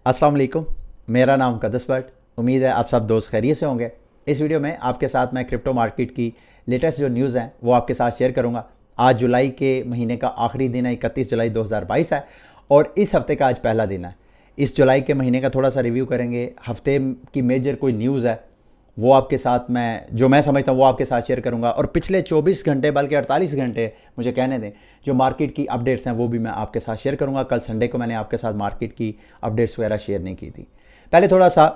अस्सलाम वालेकुम। मेरा नाम मुक़द्दस भट्ट। उम्मीद है आप सब दोस्त खैरियत से होंगे। इस वीडियो में आपके साथ मैं क्रिप्टो मार्केट की लेटेस्ट जो न्यूज़ हैं वो आपके साथ शेयर करूंगा। आज जुलाई के महीने का आखिरी दिन है, 31 जुलाई 2022 है और इस हफ्ते का आज पहला दिन है। इस जुलाई के महीने का थोड़ा सा रिव्यू करेंगे। हफ्ते की मेजर कोई न्यूज़ है वो आपके साथ मैं समझता हूँ वो आपके साथ शेयर करूंगा। और पिछले 24 घंटे बल्कि 48 घंटे मुझे कहने दें जो मार्केट की अपडेट्स हैं वो भी मैं आपके साथ शेयर करूंगा। कल संडे को मैंने आपके साथ मार्केट की अपडेट्स वगैरह शेयर नहीं की थी। पहले थोड़ा सा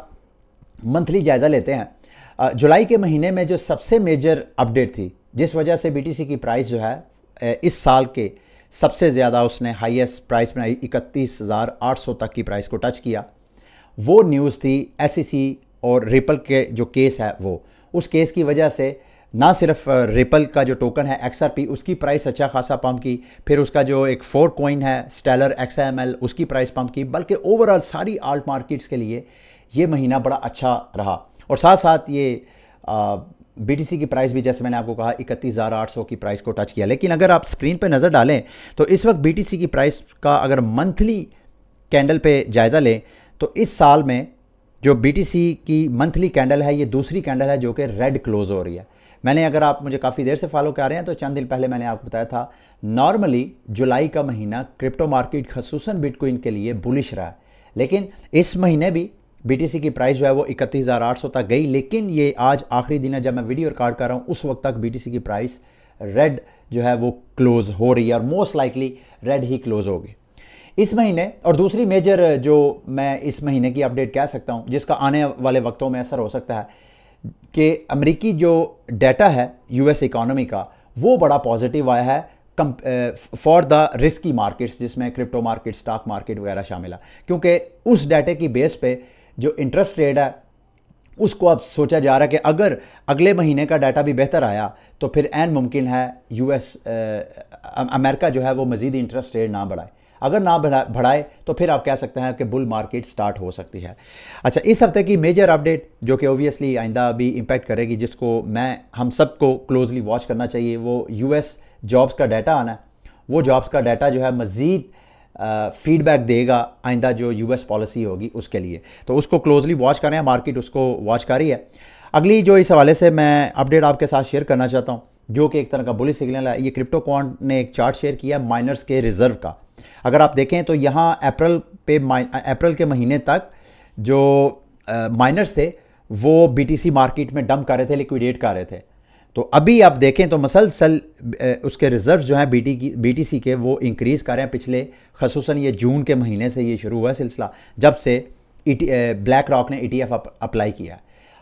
मंथली जायज़ा लेते हैं। जुलाई के महीने में जो सबसे मेजर अपडेट थी जिस वजह से बीटीसी की प्राइस जो है इस साल के सबसे ज़्यादा उसने हाईएस्ट प्राइस बनाई, 31,800 तक की प्राइस को टच किया। वो न्यूज़ थी एसईसी और रिपल के जो केस है वो उस केस की वजह से ना सिर्फ रिपल का जो टोकन है XRP उसकी प्राइस अच्छा खासा पंप की, फिर उसका जो एक फोर कॉइन है स्टेलर XML उसकी प्राइस पंप की, बल्कि ओवरऑल सारी आल्ट मार्केट्स के लिए ये महीना बड़ा अच्छा रहा। और साथ साथ ये BTC की प्राइस भी जैसे मैंने आपको कहा 31,800 की प्राइस को टच किया। लेकिन अगर आप स्क्रीन पर नज़र डालें तो इस वक्त BTC की प्राइस का अगर मंथली कैंडल पे जायज़ा लें तो इस साल में जो BTC की मंथली कैंडल है ये दूसरी कैंडल है जो कि रेड क्लोज हो रही है। मैंने अगर आप मुझे काफ़ी देर से फॉलो कर रहे हैं तो चंद दिन पहले मैंने आपको बताया था नॉर्मली जुलाई का महीना क्रिप्टो मार्केट खसूसन बिटकॉइन के लिए बुलिश रहा है। लेकिन इस महीने भी BTC की प्राइस जो है वो 31,800 तक गई। लेकिन ये आज आखिरी दिन है जब मैं वीडियो रिकॉर्ड कर रहा हूँ उस वक्त तक BTC की प्राइस रेड जो है वो क्लोज हो रही है और मोस्ट लाइकली रेड ही क्लोज होगी इस महीने। और दूसरी मेजर जो मैं इस महीने की अपडेट कह सकता हूं जिसका आने वाले वक्तों में असर हो सकता है कि अमेरिकी जो डाटा है यूएस इकोनॉमी का वो बड़ा पॉजिटिव आया है फॉर द रिस्की मार्केट्स जिसमें क्रिप्टो मार्केट, स्टॉक मार्केट वगैरह शामिल है। क्योंकि उस डाटा की बेस पे जो इंटरेस्ट रेट है उसको अब सोचा जा रहा है कि अगर अगले महीने का डाटा भी बेहतर आया तो फिर ऐन मुमकिन है यूएस अमेरिका जो है वो मज़ीद इंटरेस्ट रेट ना बढ़ाए। अगर ना बढ़ाए तो फिर आप कह सकते हैं कि बुल मार्केट स्टार्ट हो सकती है। अच्छा, इस हफ्ते की मेजर अपडेट जो कि ओबियसली आइंदा भी इम्पैक्ट करेगी जिसको हम सबको क्लोजली वॉच करना चाहिए वो यूएस जॉब्स का डाटा आना है। वो जॉब्स का डाटा जो है मज़ीद फीडबैक देगा आइंदा जो यूएस पॉलिसी होगी उसके लिए, तो उसको क्लोजली वॉच करें। मार्केट उसको वॉच कर रही है। अगली जो इस हवाले से मैं अपडेट आपके साथ शेयर करना चाहता हूँ जो कि एक तरह का बुलिश सिग्नल है, ये क्रिप्टो क्वांट ने एक चार्ट शेयर किया माइनर्स के रिजर्व का। अगर आप देखें तो यहाँ अप्रैल के महीने तक जो माइनर्स थे वो BTC मार्केट में डंप कर रहे थे, लिक्विडेट कर रहे थे। तो अभी आप देखें तो मसलसल उसके रिजर्व्स जो हैं BTC के वो इंक्रीज़ कर रहे हैं। पिछले खसूसन ये जून के महीने से ये शुरू हुआ सिलसिला जब से ब्लैक रॉक ने ETF अप्लाई किया।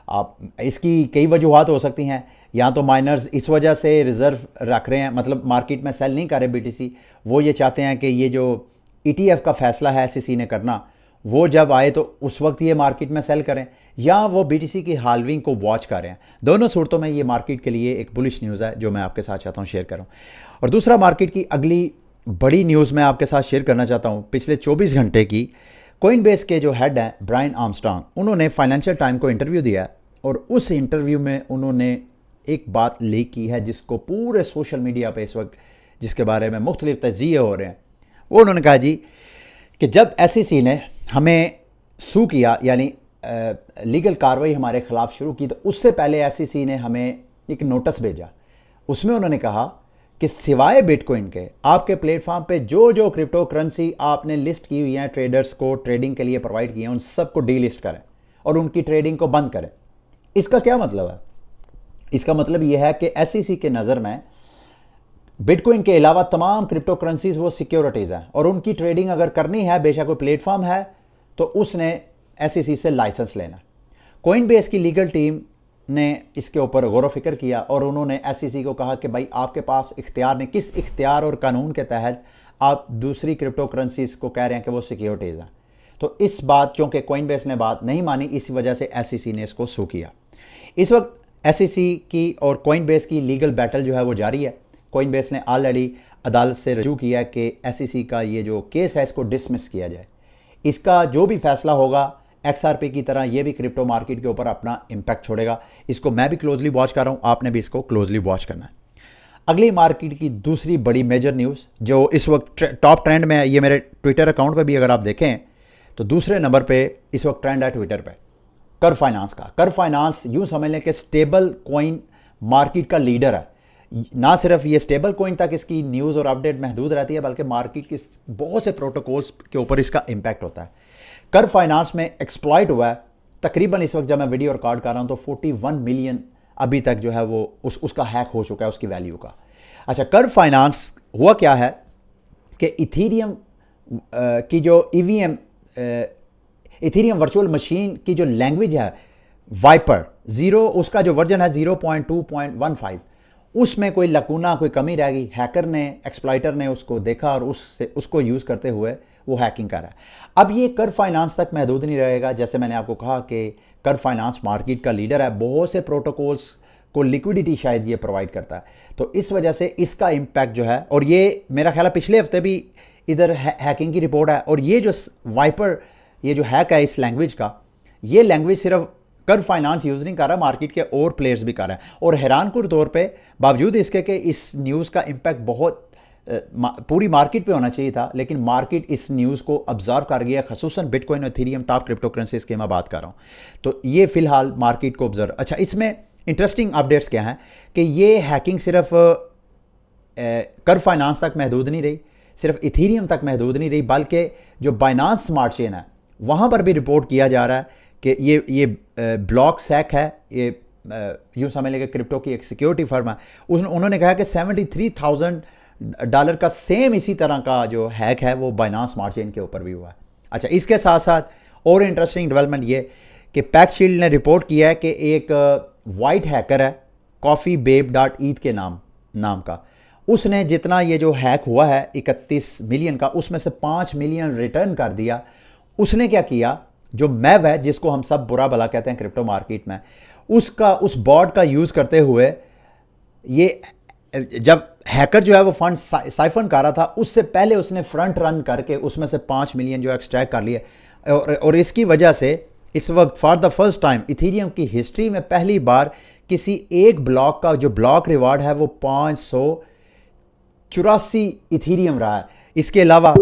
आप इसकी कई वजूहत हो सकती हैं। या तो माइनर्स इस वजह से रिज़र्व रख रहे हैं, मतलब मार्केट में सेल नहीं कर रहे BTC, वो ये चाहते हैं कि ये जो ETF का फैसला है SEC ने करना वो जब आए तो उस वक्त ये मार्केट में सेल करें, या वो BTC की हाल्विंग को वॉच कर रहे हैं। दोनों सूरतों में ये मार्केट के लिए एक बुलिश न्यूज़ है जो मैं आपके साथ चाहता हूँ शेयर करूँ। और दूसरा मार्केट की अगली बड़ी न्यूज़ मैं आपके साथ शेयर करना चाहता हूँ पिछले 24 घंटे की। कोइनबेस के जो हेड हैं ब्रायन आर्मस्ट्रांग, उन्होंने फाइनेंशियल टाइम को इंटरव्यू दिया और उस इंटरव्यू में उन्होंने एक बात लीक की है जिसको पूरे सोशल मीडिया पे इस वक्त जिसके बारे में मुख्तलिफ तज्ज़िये हो रहे हैं। वो उन्होंने कहा जी कि जब SEC ने हमें सू किया यानी लीगल कार्रवाई हमारे ख़िलाफ़ शुरू की तो उससे पहले SEC ने हमें एक नोटिस भेजा। उसमें उन्होंने कहा कि सिवाय बिटकॉइन के आपके प्लेटफॉर्म पे जो जो क्रिप्टो करेंसी आपने लिस्ट की हुई हैं ट्रेडर्स को ट्रेडिंग के लिए प्रोवाइड किए हैं उन सबको डीलिस्ट करें और उनकी ट्रेडिंग को बंद करें। इसका क्या मतलब है? इसका मतलब यह है कि SEC के नज़र में बिटकॉइन के अलावा तमाम क्रिप्टो करेंसीज वो सिक्योरिटीज़ हैं और उनकी ट्रेडिंग अगर करनी है बेशक कोई प्लेटफॉर्म है तो उसने SEC से लाइसेंस लेना। कोइनबेस की लीगल टीम ने इसके ऊपर गौर व फिक्र किया और उन्होंने SEC को कहा कि भाई आपके पास इख्तियार नहीं, किस इख्तियार और कानून के तहत आप दूसरी क्रिप्टो करेंसीज को कह रहे हैं कि वो सिक्योरिटीज़ हैं। तो इस बात चूँकि कोइनबेस ने बात नहीं मानी इसी वजह से SEC ने इसको सू किया। इस वक्त SEC की और कोइनबेस की लीगल बैटल जो है वो जारी है। कोइनबेस ने ऑलरेडी अदालत से रजू किया कि SEC का ये जो केस है इसको डिसमिस किया जाए। इसका जो भी फैसला होगा XRP की तरह ये भी क्रिप्टो मार्केट के ऊपर अपना इम्पैक्ट छोड़ेगा। इसको मैं भी क्लोजली वॉच कर रहा हूँ, आपने भी इसको क्लोजली वॉच करना है। अगली मार्केट की दूसरी बड़ी मेजर न्यूज़ जो इस वक्त टॉप ट्रेंड में है, ये मेरे ट्विटर अकाउंट पर भी अगर आप देखें तो दूसरे नंबर पे इस वक्त ट्रेंड है ट्विटर पे कर्व फाइनेंस का। कर्व फाइनेंस यूँ समझ लें कि स्टेबल कॉइन मार्केट का लीडर है। ना सिर्फ ये स्टेबल कॉइन तक इसकी न्यूज़ और अपडेट महदूद रहती है, बल्कि मार्केट के बहुत से प्रोटोकॉल्स के ऊपर इसका इम्पैक्ट होता है। कर्व फाइनेंस में एक्सप्लॉइट हुआ है तकरीबन, इस वक्त जब मैं वीडियो रिकॉर्ड कर रहा हूँ तो 41 मिलियन अभी तक जो है वो उसका हैक हो चुका है, उसकी वैल्यू का। अच्छा, कर्व फाइनेंस हुआ क्या है कि इथीरियम की जो ईवीएम इथीरियम वर्चुअल मशीन की जो लैंग्वेज है वाइपर 0, उसका जो वर्जन है 0.2.15, उसमें कोई लकूना, कोई कमी रह गई। हैकर ने, एक्सप्लॉइटर ने उसको देखा और उसको यूज़ करते हुए वो हैकिंग कर रहा है। अब ये कर्व फाइनेंस तक महदूद नहीं रहेगा। जैसे मैंने आपको कहा कि कर्व फाइनेंस मार्केट का लीडर है, बहुत से प्रोटोकॉल्स को लिक्विडिटी शायद ये प्रोवाइड करता है, तो इस वजह से इसका इम्पैक्ट जो है, और ये मेरा ख्याल है पिछले हफ्ते भी इधर हैकिंग की रिपोर्ट है। और ये जो वाइपर, ये जो हैक है इस लैंग्वेज का, ये लैंग्वेज सिर्फ कर्व फाइनेंस यूज़ नहीं कर रहा, मार्केट के और प्लेयर्स भी कर रहे हैं। और हैरानकुन तौर पे बावजूद इसके कि इस न्यूज़ का इम्पैक्ट बहुत पूरी मार्केट पे होना चाहिए था, लेकिन मार्केट इस न्यूज़ को ऑब्जर्व कर गया, खसूसन बिटकॉइन और इथेरियम टॉप क्रिप्टो करेंसीज की मैं बात कर रहा हूँ। तो ये फिलहाल मार्केट को ऑब्जर्व। अच्छा, इसमें इंटरेस्टिंग अपडेट्स क्या हैं कि ये हैकिंग सिर्फ कर्व फाइनेंस तक महदूद नहीं रही, सिर्फ इथेरियम तक महदूद नहीं रही, बल्कि जो बाइनांस स्मार्ट चेन है वहाँ पर भी रिपोर्ट किया जा रहा है कि ये ब्लॉक सैक है, ये यूँ समझ लेंगे क्रिप्टो की एक सिक्योरिटी फर्म है। उन्होंने कहा कि $73,000 का सेम इसी तरह का जो हैक है वो बाइनांस स्मार्ट चेन के ऊपर भी हुआ है। अच्छा, इसके साथ साथ और इंटरेस्टिंग डेवलपमेंट ये कि पैक्सशील्ड ने रिपोर्ट किया है कि एक वाइट हैकर है coffeebabe.eth के नाम का, उसने जितना ये जो हैक हुआ है 31 मिलियन का, उसमें से 5 मिलियन रिटर्न कर दिया। उसने क्या किया, जो मैव है जिसको हम सब बुरा भला कहते हैं क्रिप्टो मार्केट में, उस बॉट का यूज़ करते हुए ये जब हैकर जो है वो फंड साइफन कर रहा था, उससे पहले उसने फ्रंट रन करके उसमें से 5 मिलियन जो एक्सट्रैक्ट कर लिए। और इसकी वजह से इस वक्त for the first time Ethereum की हिस्ट्री में पहली बार किसी एक ब्लॉक का जो ब्लॉक रिवार्ड है वो 584 इथेरियम रहा है। इसके अलावा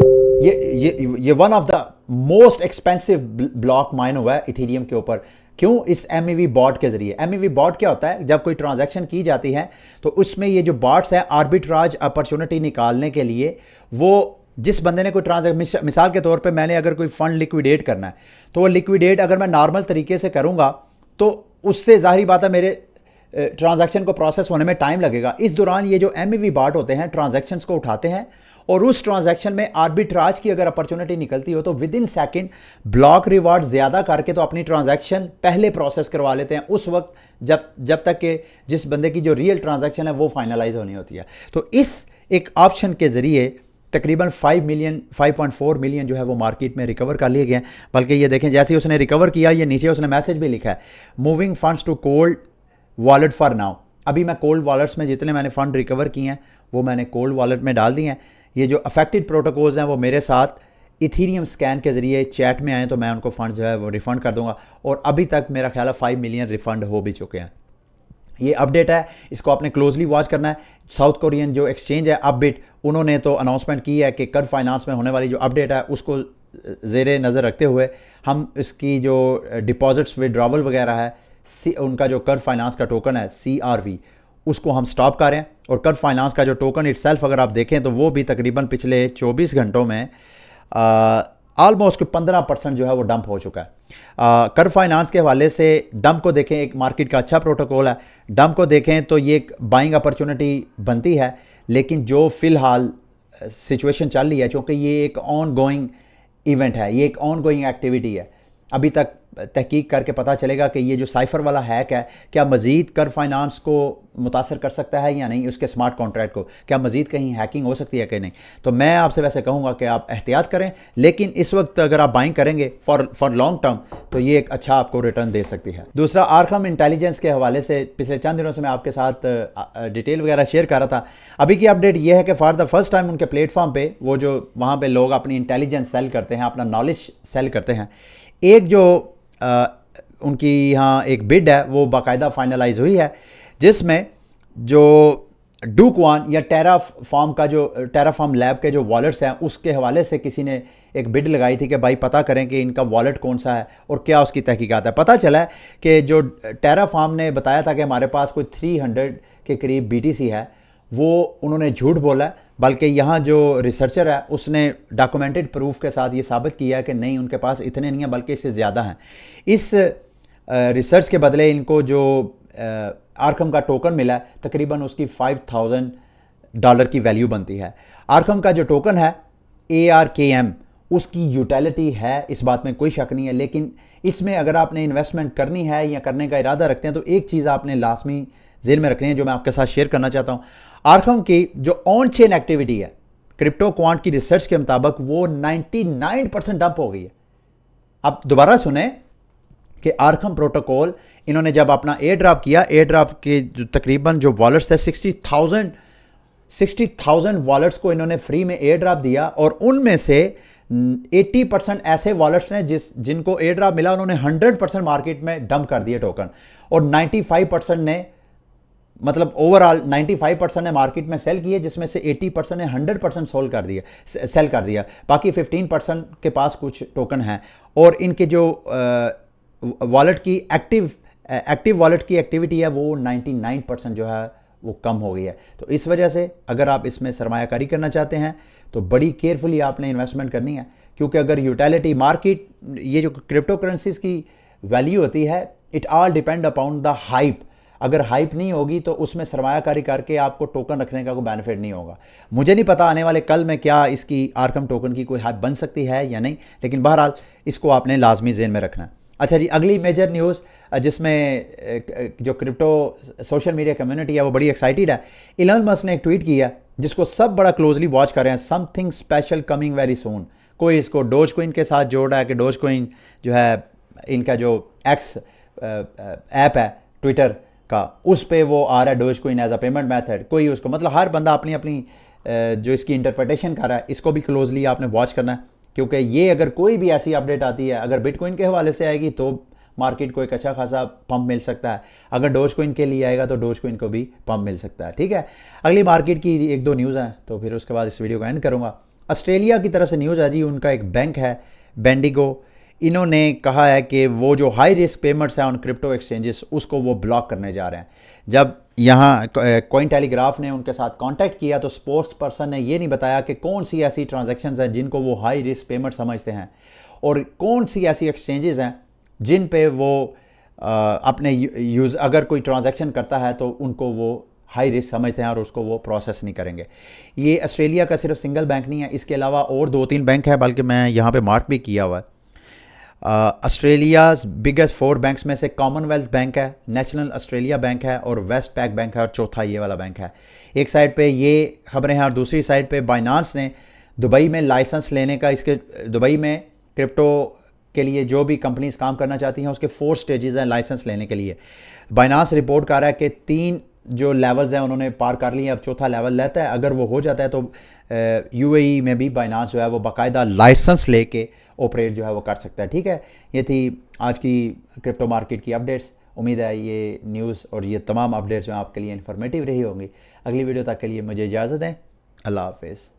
ये one of the most expensive block mine हुआ है इथेरियम के ऊपर। क्यों? इस MEV बॉट के जरिए। MEV बॉट क्या होता है? जब कोई ट्रांजैक्शन की जाती है तो उसमें ये जो बॉट्स हैं आर्बिट्राज अपॉर्चुनिटी निकालने के लिए, वो जिस बंदे ने कोई ट्रांजैक्शन, मिसाल के तौर पे मैंने अगर कोई फंड लिक्विडेट करना है तो वो लिक्विडेट अगर मैं नॉर्मल तरीके से करूँगा तो उससे ज़ाहिर बात है मेरे ट्रांजैक्शन को प्रोसेस होने में टाइम लगेगा। इस दौरान ये जो MEV बॉट होते हैं ट्रांजैक्शंस को उठाते हैं और उस ट्रांजैक्शन में आर्बिट्राज की अगर अपॉर्चुनिटी निकलती हो तो with in second block reward ज़्यादा करके तो अपनी ट्रांजैक्शन पहले प्रोसेस करवा लेते हैं, उस वक्त जब तक कि जिस बंदे की जो रियल ट्रांजैक्शन है वो फाइनलाइज होनी होती है। तो इस एक ऑप्शन के ज़रिए तकरीबन 5.4 मिलियन जो है वो मार्केट में रिकवर कर लिए गए हैं। बल्कि ये देखें, जैसे ही उसने रिकवर किया, ये नीचे उसने मैसेज भी लिखा है, moving funds to cold wallet for now. अभी मैं कोल्ड वॉलेट्स में जितने मैंने फ़ंड रिकवर किए हैं वो मैंने कोल्ड वॉलेट में डाल दिए हैं। ये जो अफेक्टेड प्रोटोकॉल्स हैं वो मेरे साथ इथेरियम स्कैन के ज़रिए चैट में आए तो मैं उनको फ़ंड जो है वो रिफ़ंड कर दूंगा, और अभी तक मेरा ख्याल है 5 मिलियन रिफ़ंड हो भी चुके हैं। ये अपडेट है, इसको आपने क्लोजली वॉच करना है। साउथ कोरियन जो एक्सचेंज है अपबिट, उन्होंने तो अनाउंसमेंट की है कि कर्व फाइनेंस में होने वाली जो अपडेट है उसको ज़ेरे नज़र रखते हुए हम इसकी जो डिपॉजिट्स विड्रॉवल वगैरह है, उनका जो कर्व फाइनेंस का टोकन है CRV, उसको हम स्टॉप करें। और कर्व फाइनेंस का जो टोकन इटसेल्फ अगर आप देखें तो वो भी तकरीबन पिछले 24 घंटों में ऑलमोस्ट 15% जो है वो डंप हो चुका है। कर्व फाइनेंस के हवाले से डंप को देखें, एक मार्केट का अच्छा प्रोटोकॉल है, डंप को देखें तो ये एक बाइंग अपॉर्चुनिटी बनती है, लेकिन जो फ़िलहाल सिचुएशन चल रही है, चूँकि ये एक ऑन गोइंग इवेंट है, ये एक ऑन गोइंग एक्टिविटी है, अभी तक तहकीक करके पता चलेगा कि ये जो साइफर वाला हैक है क्या मज़ीद कर्व फाइनेंस को मुतासर कर सकता है या नहीं, उसके स्मार्ट कॉन्ट्रैक्ट को क्या मज़ीद कहीं हैकिंग हो सकती है कि नहीं। तो मैं आपसे वैसे कहूँगा कि आप एहतियात करें, लेकिन इस वक्त अगर आप बाइंग करेंगे फॉर लॉन्ग टर्म तो ये एक अच्छा आपको रिटर्न दे सकती है। दूसरा, आर्खम इंटेलिजेंस के हवाले से पिछले चंद दिनों से मैं आपके साथ डिटेल वगैरह शेयर कर रहा था। अभी की अपडेट ये है कि फॉर द फर्स्ट टाइम उनके प्लेटफॉर्म पर, वो जो वहाँ पर लोग अपनी इंटेलिजेंस सेल करते हैं, अपना नॉलेज सेल करते हैं, एक जो उनकी यहाँ एक बिड है वो बाकायदा फाइनलाइज हुई है, जिसमें जो डूक वन या टेराफॉर्म लैब के जो वॉलेट्स हैं उसके हवाले से किसी ने एक बिड लगाई थी कि भाई पता करें कि इनका वॉलेट कौन सा है और क्या उसकी तहकीकात है। पता चला है कि जो टेराफार्म ने बताया था कि हमारे पास कोई 300 के करीब BTC है, वो उन्होंने झूठ बोला है। बल्कि यहाँ जो रिसर्चर है उसने डॉक्यूमेंटेड प्रूफ के साथ ये साबित किया है कि नहीं, उनके पास इतने नहीं हैं बल्कि इससे ज़्यादा हैं। इस रिसर्च के बदले इनको जो आर्कम का टोकन मिला है, तकरीबन उसकी $5000 की वैल्यू बनती है। आर्कम का जो टोकन है ARKM, उसकी यूटिलिटी है, इस बात में कोई शक नहीं है। लेकिन इसमें अगर आपने इन्वेस्टमेंट करनी है या करने का इरादा रखते हैं तो एक चीज़ आपने लाजमी जेल में रखनी है, जो मैं आपके साथ शेयर करना चाहता हूँ। आर्कम की जो ऑन चेन एक्टिविटी है, क्रिप्टो क्वांट की रिसर्च के मुताबिक वो 99% डंप हो गई है। अब दोबारा सुने कि आर्कम प्रोटोकॉल इन्होंने जब अपना एयर ड्रॉप किया, एयर ड्रॉप के जो तकरीबन जो वॉलेट्स थे 60,000 वॉलेट्स को इन्होंने फ्री में एयर ड्रॉप दिया, और उनमें से 80% ऐसे वॉलेट्स ने जिनको एयर ड्रॉप मिला उन्होंने 100% मार्केट में डंप कर दिए टोकन, और 95% ने, मतलब ओवरऑल 95% ने मार्केट में सेल किए, जिसमें से 80% ने 100% सेल कर दिया। बाकी 15% के पास कुछ टोकन हैं, और इनके जो वॉलेट की एक्टिव वॉलेट की एक्टिविटी है वो 99% जो है वो कम हो गई है। तो इस वजह से अगर आप इसमें सरमायाकारी करना चाहते हैं तो बड़ी केयरफुली आपने इन्वेस्टमेंट करनी है, क्योंकि अगर यूटिलिटी मार्केट, ये जो क्रिप्टो करेंसीज की वैल्यू होती है, it all depend upon the hype. अगर हाइप नहीं होगी तो उसमें सरमायाकारी करके आपको टोकन रखने का कोई बेनिफिट नहीं होगा। मुझे नहीं पता आने वाले कल में क्या इसकी आर्कम टोकन की कोई हाइप बन सकती है या नहीं, लेकिन बहरहाल इसको आपने लाजमी ज़हन में रखना है। अच्छा जी, अगली मेजर न्यूज़ जिसमें जो क्रिप्टो सोशल मीडिया कम्युनिटी है वो बड़ी एक्साइटेड है। इलॉन मस्क ने एक ट्वीट किया जिसको सब बड़ा क्लोजली वॉच कर रहे हैं, something special coming very soon. कोई इसको डोज कोइन के साथ जोड़ रहा है कि डोज कोइन जो है, इनका जो एक्स ऐप है ट्विटर का, उस पे वो आ रहा है Dogecoin as a payment method. कोई उसको, मतलब हर बंदा अपनी अपनी जो इसकी इंटरप्रिटेशन कर रहा है, इसको भी क्लोजली आपने वॉच करना है, क्योंकि ये अगर कोई भी ऐसी अपडेट आती है, अगर बिटकॉइन के हवाले से आएगी तो मार्केट को एक अच्छा खासा पंप मिल सकता है, अगर डोज कोइन के लिए आएगा तो डोज कोइन को भी पंप मिल सकता है। ठीक है, अगली मार्केट की एक दो न्यूज़ हैं तो फिर उसके बाद इस वीडियो को एंड करूँगा। ऑस्ट्रेलिया की तरफ से न्यूज़ है जी, उनका एक बैंक है बेंडिगो, इन्होंने कहा है कि वो जो हाई रिस्क पेमेंट्स हैं ऑन क्रिप्टो एक्सचेंजेस उसको वो ब्लॉक करने जा रहे हैं। जब यहाँ कॉइन टेलीग्राफ ने उनके साथ कांटेक्ट किया तो स्पोर्ट्स पर्सन ने ये नहीं बताया कि कौन सी ऐसी ट्रांजैक्शंस हैं जिनको वो हाई रिस्क पेमेंट समझते हैं, और कौन सी ऐसी एक्सचेंजेस हैं जिन पे वो अपने यूज़ अगर कोई ट्रांजैक्शन करता है तो उनको वो हाई रिस्क समझते हैं और उसको वो प्रोसेस नहीं करेंगे। ये ऑस्ट्रेलिया का सिर्फ सिंगल बैंक नहीं है, इसके अलावा और 2-3 बैंक है, बल्कि मैं यहाँ पे मार्क भी किया हुआ है। ऑस्ट्रेलियाज़ बिगेस्ट 4 बैंक्स में से कॉमनवेल्थ बैंक है, नेशनल ऑस्ट्रेलिया बैंक है और वेस्ट पैक बैंक है, और चौथा ये वाला बैंक है। एक साइड पे ये खबरें हैं और दूसरी साइड पे बाइनांस ने दुबई में लाइसेंस लेने का, इसके दुबई में क्रिप्टो के लिए जो भी कंपनीज काम करना चाहती हैं उसके 4 स्टेजेस हैं लाइसेंस लेने के लिए। बाइनांस रिपोर्ट कर रहा है कि 3 जो लेवल्स हैं उन्होंने पार कर लिए, अब चौथा लेवल लेता है। अगर वो हो जाता है तो UAE में भी बाइनांस जो है वो बाकायदा लाइसेंस लेके ऑपरेट जो है वो कर सकता है। ठीक है, ये थी आज की क्रिप्टो मार्केट की अपडेट्स। उम्मीद है ये न्यूज़ और ये तमाम अपडेट्स जो आपके लिए इन्फॉर्मेटिव रही होंगी। अगली वीडियो तक के लिए मुझे इजाज़त दें। अल्लाह हाफिज़।